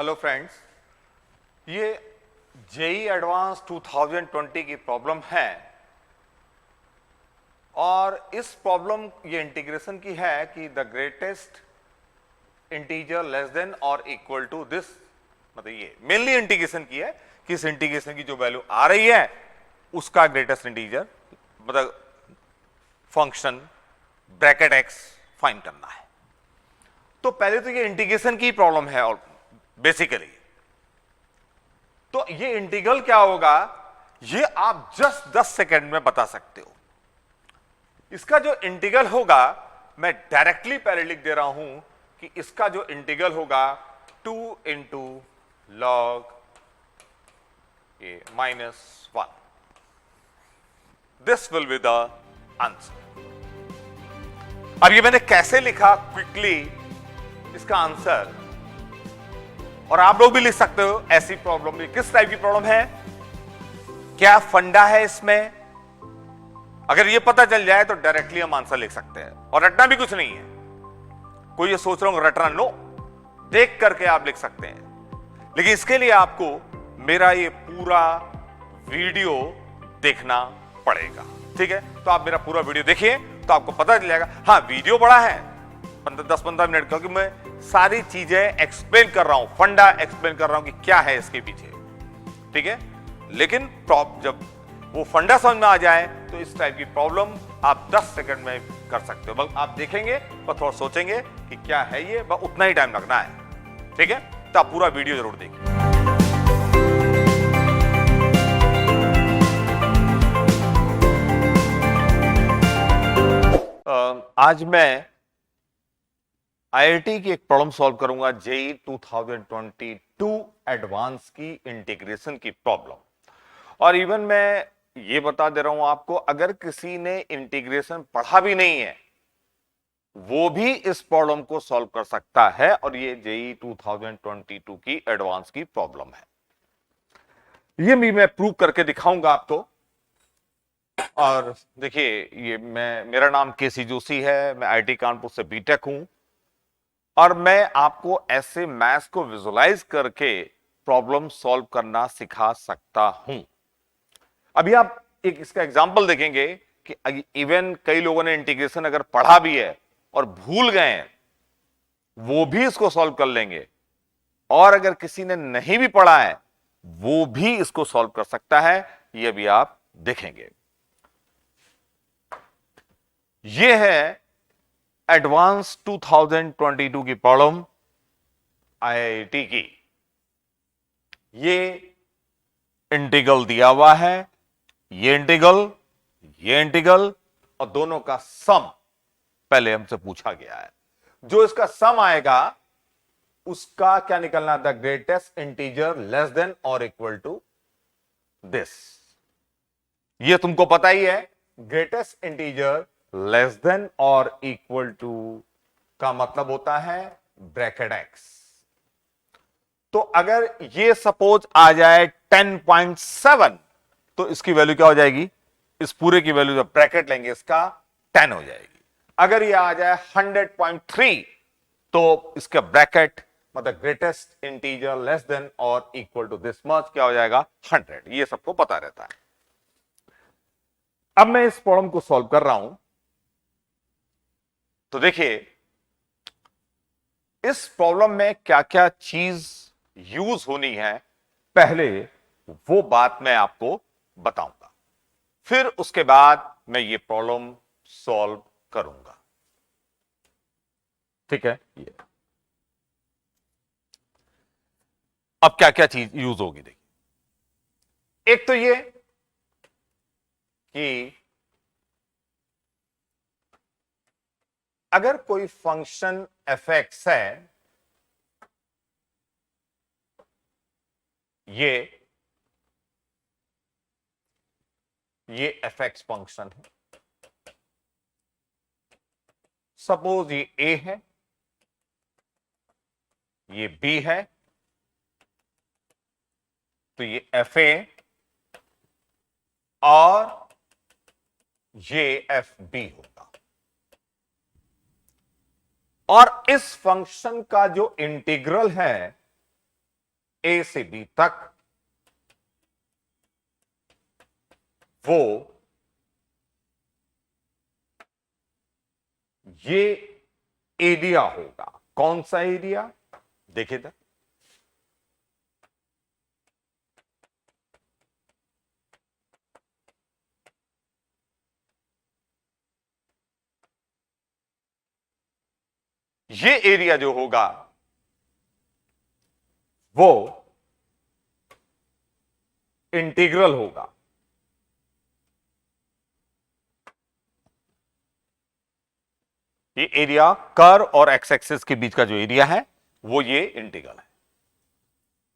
Hello friends, ये JEE advance 2020 की problem है और इस प्रॉब्लम ये इंटीग्रेशन की है कि the greatest integer less than और इक्वल टू दिस, मतलब ये मेनली इंटीग्रेशन की है कि इस इंटीग्रेशन की जो वैल्यू आ रही है उसका ग्रेटेस्ट इंटीजर मतलब फंक्शन ब्रैकेट एक्स फाइंड करना है। तो पहले तो ये इंटीग्रेशन की प्रॉब्लम है और बेसिकली तो ये इंटीग्रल क्या होगा ये आप जस्ट 10 सेकेंड में बता सकते हो। इसका जो इंटीग्रल होगा मैं डायरेक्टली पहले लिख दे रहा हूं कि इसका जो इंटीग्रल होगा 2 into log A minus 1। This will be the answer. अब ये मैंने कैसे लिखा क्विकली इसका आंसर, और आप लोग भी लिख सकते हो ऐसी प्रॉब्लम भी। किस टाइप की प्रॉब्लम है, क्या फंडा है इसमें, अगर ये पता चल जाए तो डायरेक्टली हम आंसर लिख सकते हैं और रटना भी कुछ नहीं है। कोई ये सोच रहा हूं रटना, नो, देख करके आप लिख सकते हैं। लेकिन इसके लिए आपको मेरा ये पूरा वीडियो देखना पड़ेगा, ठीक है? तो आप मेरा पूरा वीडियो देखिए तो आपको पता चल जाएगा। हाँ, वीडियो बड़ा है 10-15 मिनट, क्योंकि मैं सारी चीजें एक्सप्लेन कर रहा हूं, फंडा एक्सप्लेन कर रहा हूं कि क्या है इसके पीछे, ठीक है? लेकिन जब वो फंडा समझ में आ जाए तो इस टाइप की प्रॉब्लम आप 10 सेकंड में कर सकते हो। बस आप देखेंगे और थोड़ा सोचेंगे कि क्या है ये, बस उतना ही टाइम लगना है, ठीक है? तो आप पूरा वीडियो जरूर देखिए। आज मैं आईआईटी की एक प्रॉब्लम सॉल्व करूंगा, जेई 2022 एडवांस की इंटीग्रेशन की प्रॉब्लम। और इवन मैं ये बता दे रहा हूं आपको, अगर किसी ने इंटीग्रेशन पढ़ा भी नहीं है वो भी इस प्रॉब्लम को सॉल्व कर सकता है, और ये जेई 2022 की एडवांस की प्रॉब्लम है। ये भी मैं प्रूव करके दिखाऊंगा आपको। और देखिए, ये मेरा नाम केसी जोशी है, मैं आईआईटी कानपुर से बीटेक हूं और मैं आपको ऐसे मैथ्स को विजुलाइज करके प्रॉब्लम सॉल्व करना सिखा सकता हूं। अभी आप एक इसका एग्जांपल देखेंगे कि इवन कई लोगों ने इंटीग्रेशन अगर पढ़ा भी है और भूल गए हैं वो भी इसको सॉल्व कर लेंगे, और अगर किसी ने नहीं भी पढ़ा है वो भी इसको सॉल्व कर सकता है, ये भी आप देखेंगे। ये है एडवांस 2022 की प्रॉब्लम आईआईटी की। ये इंटीग्रल दिया हुआ है, ये इंटीग्रल और दोनों का सम पहले हमसे पूछा गया है। जो इसका सम आएगा उसका क्या निकलना, the greatest integer less than और इक्वल टू दिस। ये तुमको पता ही है, ग्रेटेस्ट इंटीजर लेस देन और इक्वल टू का मतलब होता है ब्रैकेट एक्स। तो अगर ये सपोज आ जाए 10.7 तो इसकी वैल्यू क्या हो जाएगी, इस पूरे की वैल्यू जब ब्रैकेट लेंगे इसका 10 हो जाएगी। अगर ये आ जाए 100.3 तो इसका ब्रैकेट मतलब ग्रेटेस्ट इंटीजर लेस देन और इक्वल टू दिस मच क्या हो जाएगा, 100। ये सबको पता रहता है। अब मैं इस प्रॉब्लम को सॉल्व कर रहा हूं तो देखिए इस प्रॉब्लम में क्या क्या चीज यूज होनी है, पहले वो बात मैं आपको बताऊंगा, फिर उसके बाद मैं ये प्रॉब्लम सॉल्व करूंगा, ठीक है? ये अब क्या क्या चीज यूज होगी, देखिए। एक तो ये कि अगर कोई फंक्शन एफ एक्स है, ये एफ एक्स फंक्शन है, सपोज ये ए है, ये बी है, तो ये एफ ए और ये एफ बी होगा। और इस फंक्शन का जो इंटीग्रल है ए से बी तक, वो ये एरिया होगा। कौन सा एरिया? देखिए था, ये एरिया जो होगा वो इंटीग्रल होगा। ये एरिया कर्व और एक्स एक्सिस के बीच का जो एरिया है वो ये इंटीग्रल है।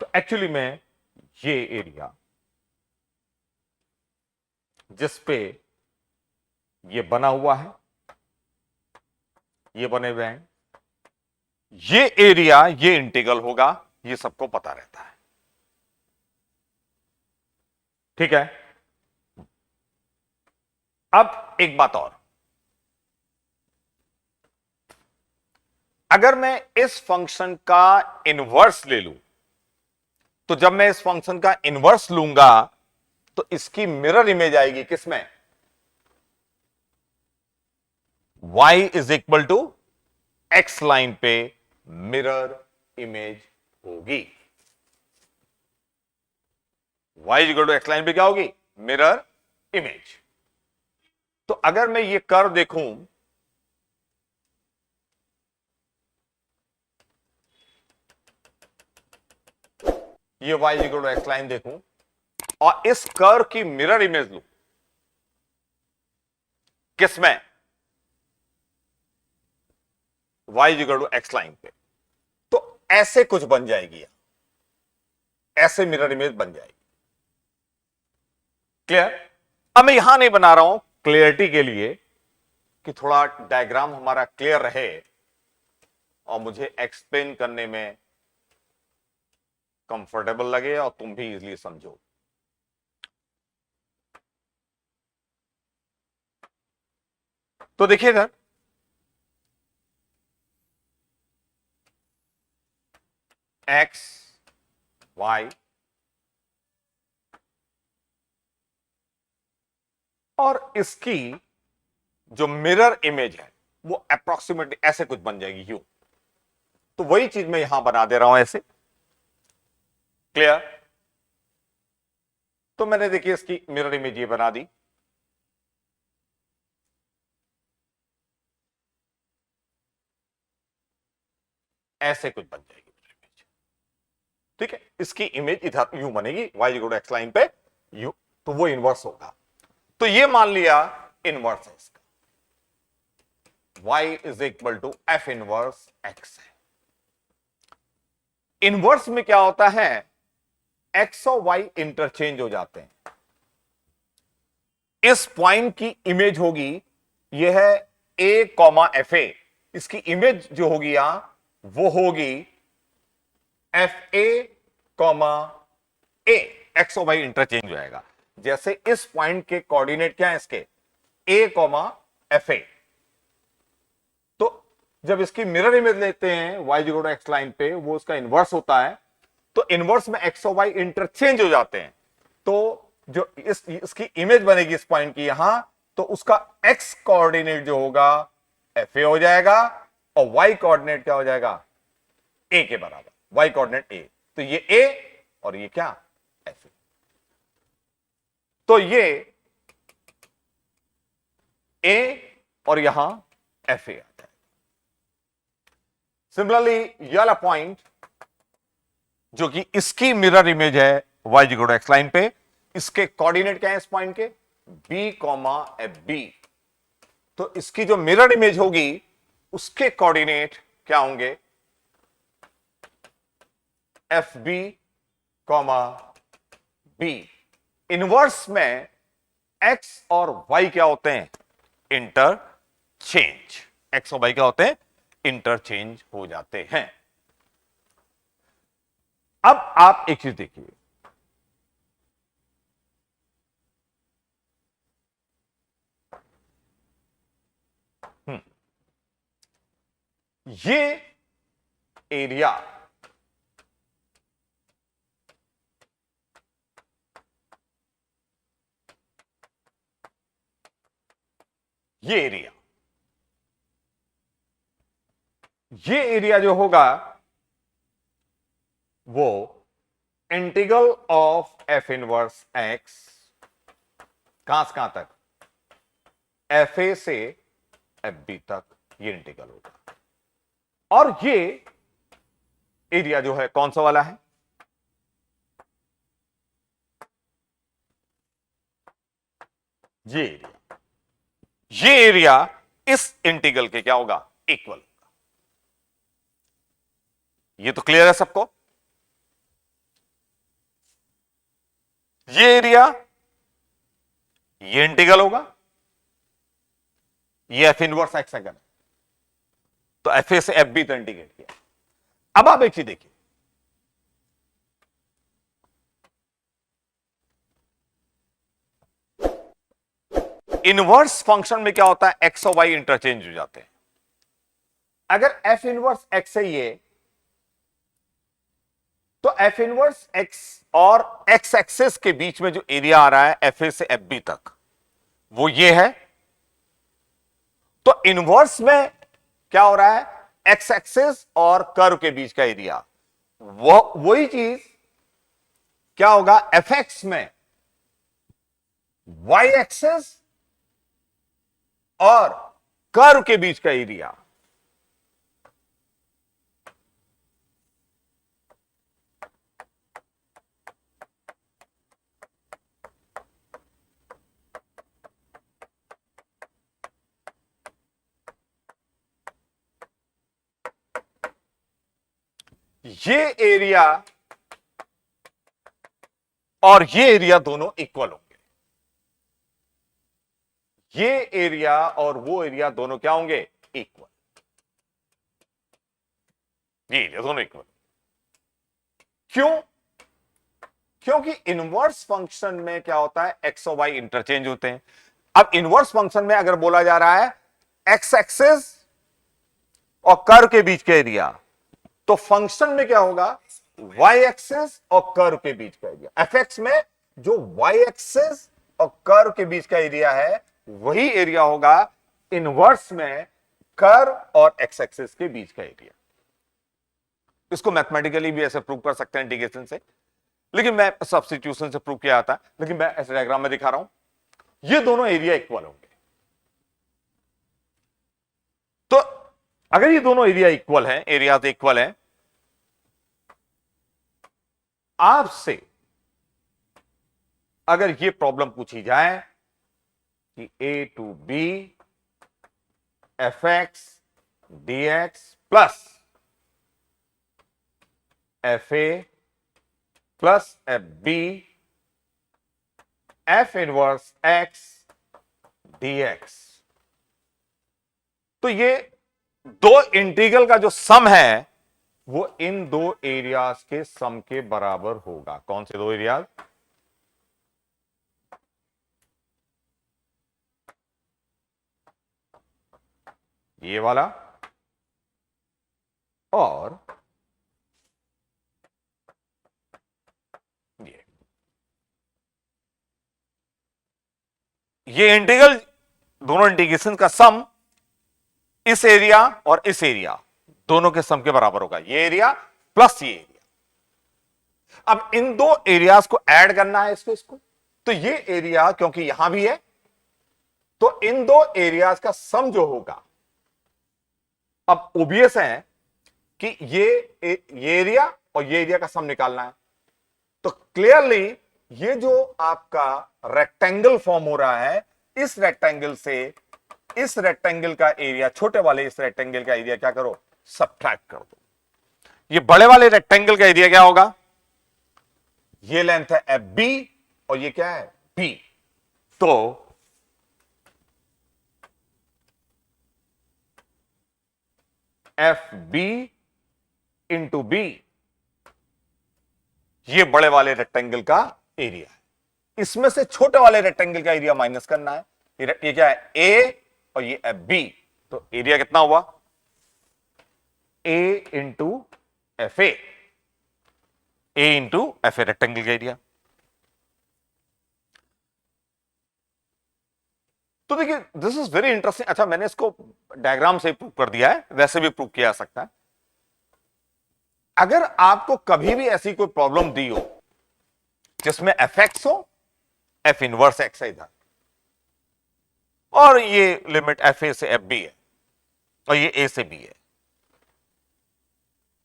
तो एक्चुअली में ये एरिया जिस पे ये बना हुआ है, ये बने हुए हैं, ये एरिया ये इंटीग्रल होगा, ये सबको पता रहता है। ठीक है। अब एक बात और, अगर मैं इस फंक्शन का इनवर्स ले लूं, तो जब मैं इस फंक्शन का इनवर्स लूंगा तो इसकी मिरर इमेज आएगी किसमें? y is equal to x line पे मिरर इमेज होगी। y is equal to x line पे क्या होगी? Mirror image. तो अगर मैं ये कर्व देखूं, ये y is equal to x line देखूं और इस कर्व की मिरर इमेज लूं किसमें? y is equal to x line पे, तो ऐसे कुछ बन जाएगी, ऐसे मिरर इमेज बन जाएगी। क्लियर? अब मैं यहां नहीं बना रहा हूं क्लियरिटी के लिए कि थोड़ा डायग्राम हमारा क्लियर रहे और मुझे एक्सप्लेन करने में कंफर्टेबल लगे और तुम भी इजीली समझो। तो देखिए इधर, एक्स वाई और इसकी जो मिरर इमेज है वो अप्रोक्सीमेटली ऐसे कुछ बन जाएगी यू। तो वही चीज मैं यहां बना दे रहा हूं ऐसे। क्लियर? तो मैंने देखिए इसकी मिरर इमेज ये बना दी। ऐसे कुछ बन जाएगी इमेज। ठीक है, इसकी इमेज इधर यू बनेगी, Y equal to X line पे यू, तो वो इनवर्स होगा। तो ये मान लिया इनवर्स है इसका, y is equal to F inverse x है। इनवर्स में क्या होता है? x और y इंटरचेंज हो जाते हैं। इस पॉइंट की इमेज होगी, यह है a कॉमा एफ ए, इसकी इमेज जो होगी यहां वो होगी F A comma A. X और वाई इंटरचेंज हो जाएगा। जैसे इस पॉइंट के कोऑर्डिनेट क्या है इसके? a comma F A. तो जब इसकी मिरर इमेज लेते हैं y equal to X line पे, वो उसका इनवर्स होता है। तो इनवर्स में x और y इंटरचेंज हो जाते हैं। तो जो इसकी इमेज बनेगी इस पॉइंट की यहां, तो उसका x कोऑर्डिनेट जो होगा एफ ए हो जाएगा और y कोऑर्डिनेट क्या हो जाएगा? a के बराबर, y कोऑर्डिनेट a। तो ये a और ये क्या? F A. तो ये a और यहां एफ ए आता है। सिमिलरली ये वाला पॉइंट जो कि इसकी मिरर इमेज है y equal to X line पे, इसके कोऑर्डिनेट क्या है इस पॉइंट के? b comma F B. तो इसकी जो मिरर इमेज होगी उसके कोऑर्डिनेट क्या होंगे? F B comma B. Inverse में x और y क्या होते हैं? इंटरचेंज। x और y क्या होते हैं? इंटरचेंज हो जाते हैं। अब आप एक चीज देखिए, ये एरिया ये एरिया जो होगा वो integral of F inverse x, कहां से कहां तक, एफ ए से एफ बी तक ये इंटीग्रल होगा। और ये एरिया जो है कौन सा वाला है, ये एरिया इस इंटीग्रल के क्या होगा, इक्वल होगा। ये तो क्लियर है सबको। ये एरिया, ये इंटीग्रल होगा, ये एफ इनवर्स एक्स है, तो एफ ए से एफ बी तो इंटीग्रेट किया। अब आप एक चीज देखिए, इनवर्स फंक्शन में क्या होता है, एक्स और वाई इंटरचेंज हो जाते हैं। अगर एफ इनवर्स एक्स है ये, तो एफ इनवर्स एक्स और एक्स एक्सिस के बीच में जो एरिया आ रहा है एफ ए से एफ बी तक, वो ये है। तो इनवर्स में क्या हो रहा है, एक्स एक्सिस और कर्व के बीच का एरिया, वही चीज क्या होगा एफ एक्स में, वाई एक्सिस और कर्व के बीच का एरिया। ये एरिया और ये एरिया दोनों इक्वल होंगे। ये एरिया और वो एरिया दोनों क्या होंगे, इक्वल। ये एरिया दोनों इक्वल। क्यों, क्योंकि इनवर्स फंक्शन में क्या होता है, एक्स और वाई इंटरचेंज होते हैं। अब इनवर्स फंक्शन में अगर बोला जा रहा है एक्स एक्सिस और कर्व के बीच का एरिया, तो फंक्शन में क्या होगा, वाई एक्सिस और कर्व के बीच का एरिया। एफ एक्स में जो वाई एक्सिस और कर्व के बीच का एरिया है वही एरिया होगा इनवर्स में कर्व और एक्स एक्सिस के बीच का एरिया। इसको मैथमेटिकली भी ऐसे प्रूव कर सकते हैं इंटीग्रेशन से, लेकिन मैं सब्स्टिट्यूशन से प्रूव किया था, लेकिन मैं ऐसे डायग्राम में दिखा रहा हूं। ये दोनों एरिया इक्वल होंगे। तो अगर ये दोनों एरिया इक्वल हैं, एरियाज इक्वल हैं, आपसे अगर ये प्रॉब्लम पूछी जाए कि A to B F X D X plus F A plus F B F inverse X D X, तो ये दो इंटीग्रल का जो सम है वो इन दो एरियाज के सम के बराबर होगा। कौन से दो एरियाज, ये वाला और ये इंटीग्रल, दोनों इंटीग्रेशन का सम इस एरिया और इस एरिया दोनों के सम के बराबर होगा। ये एरिया प्लस ये एरिया। अब इन दो एरियाज को ऐड करना है इसको, तो ये एरिया क्योंकि यहां भी है, तो इन दो एरियाज का सम जो होगा, अब ओबियस है कि ये एरिया और ये एरिया का सम निकालना है। तो क्लियरली ये जो आपका रेक्टेंगल फॉर्म हो रहा है, इस रेक्टेंगल से इस रेक्टेंगल का एरिया, छोटे वाले इस रेक्टेंगल का एरिया क्या करो, सब्ट्रैक्ट कर दो। ये बड़े वाले रेक्टेंगल का एरिया क्या होगा, ये लेंथ है एफ बी और ये क्या है, बी। तो एफ बी इंटू बी, ये बड़े वाले रेक्टेंगल का एरिया है। इसमें से छोटे वाले रेक्टेंगल का एरिया माइनस करना है। ये क्या है, ए और ये एफ बी, तो एरिया कितना हुआ, A into F A, A into F A rectangle का एरिया। तो देखिए दिस इज वेरी इंटरेस्टिंग। अच्छा, मैंने इसको डायग्राम से प्रूव कर दिया है, वैसे भी प्रूव किया जा सकता है। अगर आपको कभी भी ऐसी कोई प्रॉब्लम दी हो जिसमें एफ एक्स हो, एफ इनवर्स एक्स है इधर, और ये लिमिट एफ ए से एफ बी है और ये ए से बी है,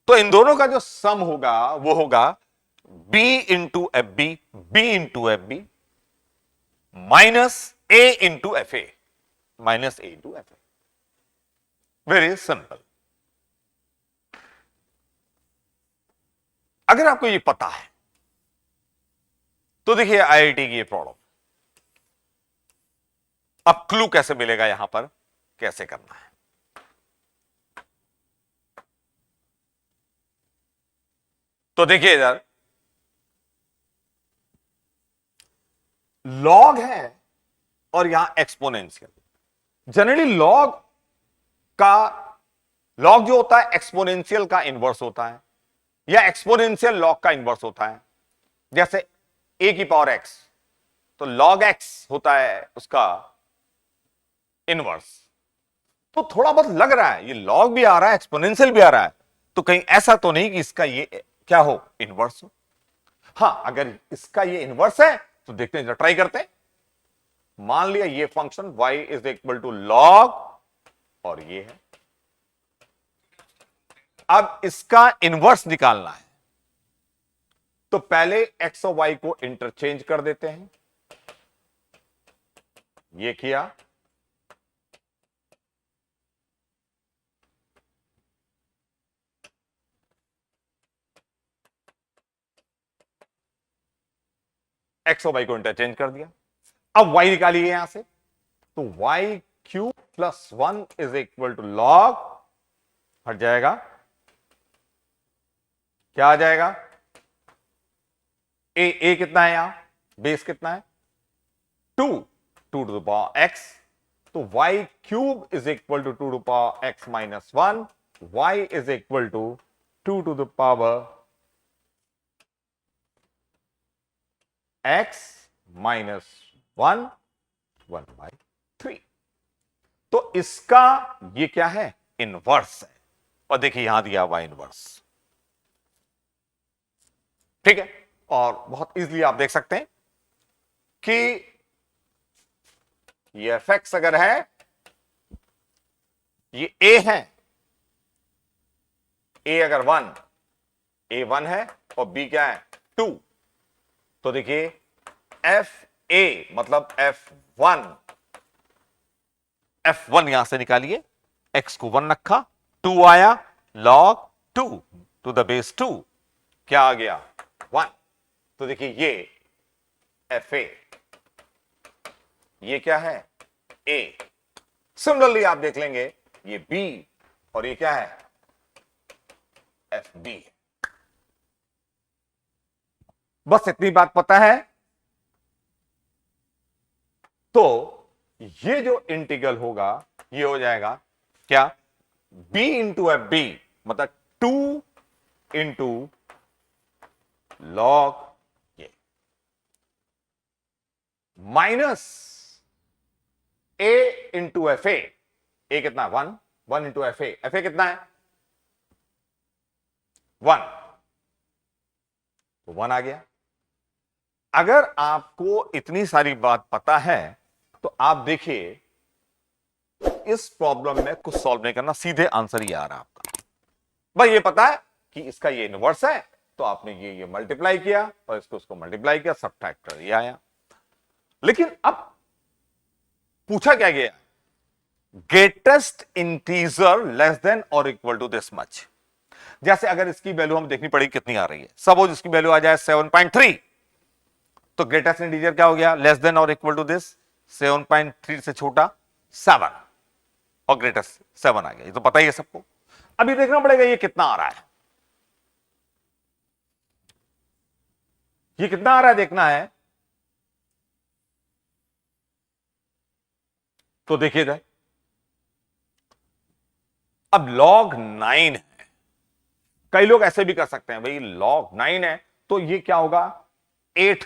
तो इन दोनों का जो सम होगा वो होगा b into F B, b into F B minus a into F A, minus a into F A. Very simple. अगर आपको ये पता है तो देखिए आईआईटी की ये प्रॉब्लम, अब क्लू कैसे मिलेगा यहां पर, कैसे करना है। तो देखिए इधर लॉग है और यहां एक्सपोनेंशियल। जनरली लॉग जो होता है एक्सपोनेंशियल का इनवर्स होता है, या एक्सपोनेंशियल लॉग का इनवर्स होता है। जैसे a की पावर x, तो log x होता है उसका इनवर्स। तो थोड़ा बहुत लग रहा है ये लॉग भी आ रहा है, एक्सपोनेंशियल भी आ रहा है, तो कहीं ऐसा तो नहीं कि इसका ये क्या हो, इनवर्स हो। हां, अगर इसका ये इनवर्स है तो देखते हैं, ट्राई करते हैं। मान लिया ये function y is equal to log, और ये है, अब इसका इनवर्स निकालना है। तो पहले x और y को इंटरचेंज कर देते हैं, ये किया, x और y को इंटरचेंज कर दिया। अब y निकालिए यहां से, तो y cube plus 1 is equal to log, हट जाएगा, क्या आ जाएगा, ए कितना है यहां, बेस कितना है 2, 2 टू द पावर x, तो y cube is equal to 2 to power x minus 1, y is equal to 2 to the power x minus 1, 1/3। तो इसका ये क्या है, इनवर्स है, और देखिए यहां दिया हुआ इनवर्स, ठीक है। और बहुत इजीली आप देख सकते हैं कि ये एफ एक्स अगर है, ये ए है, ए अगर 1, ए 1 है और बी क्या है 2, तो देखिए एफ ए मतलब F1 यहां से निकालिए, x को 1 रखा, 2 आया, log 2 टू द बेस 2, क्या आ गया 1। तो देखिए ये एफ ए, ये क्या है a। सिमिलरली आप देख लेंगे ये b, और ये क्या है एफ बी। बस इतनी बात पता है, तो ये जो इंटीग्रल होगा ये हो जाएगा क्या, b इंटू एफ बी मतलब 2 इंटू लॉग ये, माइनस a इंटू एफ ए कितना 1, 1 इंटू एफ ए कितना है 1, तो 1 आ गया। अगर आपको इतनी सारी बात पता है तो आप देखिए इस प्रॉब्लम में कुछ सॉल्व नहीं करना, सीधे आंसर ही आ रहा है आपका। भाई ये पता है कि इसका ये इनवर्स है, तो आपने ये मल्टीप्लाई किया और इसको मल्टीप्लाई किया, सबट्रैक्टर ये आया। लेकिन अब पूछा क्या गया, ग्रेटेस्ट इंटीजर लेस देन और इक्वल टू दिस मच। जैसे अगर इसकी वैल्यू हम देखनी पड़ेगी कितनी आ रही है, सपोज इसकी वैल्यू आ जाए 7.3, तो ग्रेटेस्ट इंटीजर क्या हो गया, लेस देन और इक्वल टू दिस 7.3 से छोटा 7, और ग्रेटेस्ट 7 आ गया, ये तो पता ही है सबको। अभी देखना पड़ेगा ये कितना आ रहा है, ये कितना आ रहा है देखना है। तो देखिए इधर अब log 9 है, कई लोग ऐसे भी कर सकते हैं, भाई log 9 है तो ये क्या होगा 8,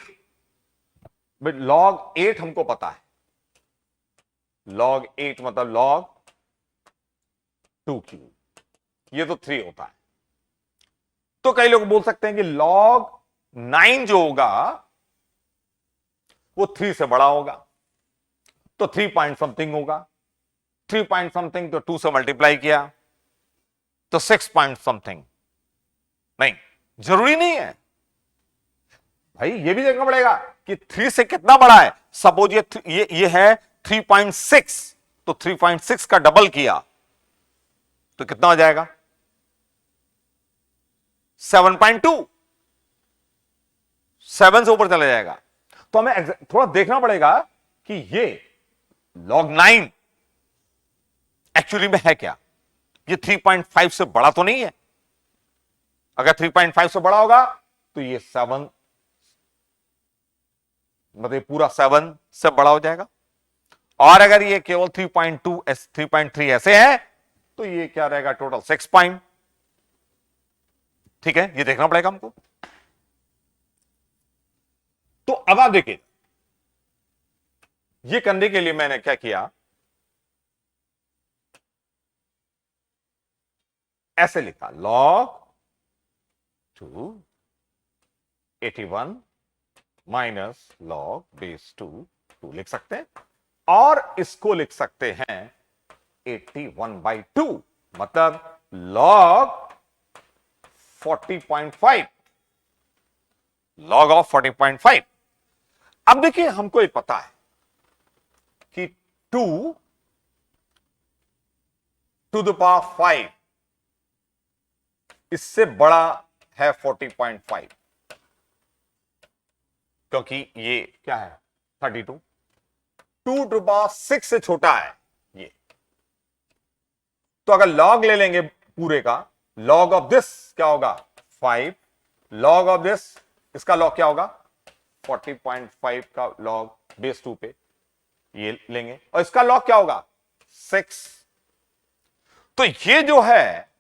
log 8 हमको पता है, log 8 मतलब log 2 क्यूब, ये तो 3 होता है। तो कई लोग बोल सकते हैं कि log 9 जो होगा वो 3 से बड़ा होगा, तो 3 पॉइंट समथिंग होगा। 3 पॉइंट समथिंग तो 2 से मल्टीप्लाई किया तो 6 पॉइंट समथिंग। नहीं, जरूरी नहीं है भाई, ये भी देखना पड़ेगा कि 3 से कितना बड़ा है। सपोज ये है 3.6, तो 3.6 का डबल किया तो कितना हो जाएगा 7.2, 7 से ऊपर चला जाएगा। तो हमें थोड़ा देखना पड़ेगा कि ये log 9 एक्चुअली में है क्या। ये 3.5 से बड़ा तो नहीं है। अगर 3.5 से बड़ा होगा तो ये 7, मतलब पूरा 7 से बड़ा हो जाएगा। और अगर ये केवल 3.2 3.3 ऐसे है तो ये क्या रहेगा टोटल 6 पॉइंट। ठीक है, ये देखना पड़ेगा हमको। तो अब आप देखिए, ये करने के लिए मैंने क्या किया, ऐसे लिखा log 2 81 माइनस log बेस 2 लिख सकते हैं, और इसको लिख सकते हैं 81/2 मतलब log 40.5, log ऑफ 40.5। अब देखिए, हमको ये पता है कि 2 टू द पावर 5 इससे बड़ा है 40.5, क्योंकि ये क्या है 32। 2 टू पावर 6 से छोटा है ये। तो अगर log ले लेंगे पूरे का, log ऑफ दिस क्या होगा 5, log ऑफ दिस, इसका log क्या होगा 40.5 का log बेस 2 पे ये लेंगे, और इसका log क्या होगा 6। तो ये जो है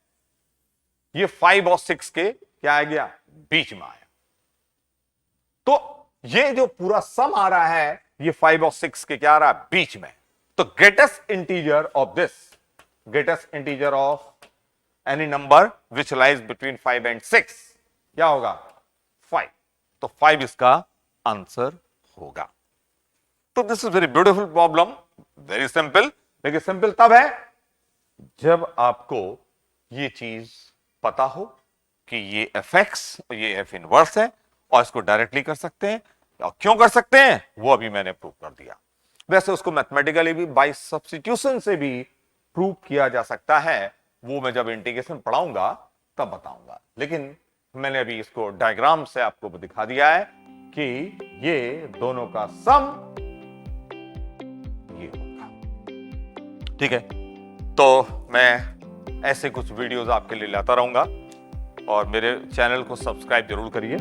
ये 5 और 6 के क्या आ गया बीच में आया। तो ये जो पूरा सम आ रहा है ये 5 और 6 के क्या आ रहा है बीच में। तो greatest integer of this, greatest integer of any number which lies between 5 and 6 क्या होगा 5। तो 5 इसका आंसर होगा। तो this is very beautiful problem, very simple. लेकिन सिंपल तब है जब आपको ये चीज पता हो कि ये fx और ये f इनवर्स है, और इसको डायरेक्टली कर सकते हैं। और क्यों कर सकते हैं वो अभी मैंने प्रूव कर दिया। वैसे उसको मैथमेटिकली भी बाय सब्स्टिट्यूशन से भी प्रूव किया जा सकता है, वो मैं जब इंटीग्रेशन पढ़ाऊंगा तब बताऊंगा। लेकिन मैंने अभी इसको डायग्राम से आपको दिखा दिया है कि ये दोनों का सम ये होगा। ठीक है, तो मैं ऐसे कुछ वीडियोस आपके लिए लाता रहूंगा, और मेरे चैनल को सब्सक्राइब जरूर करिए।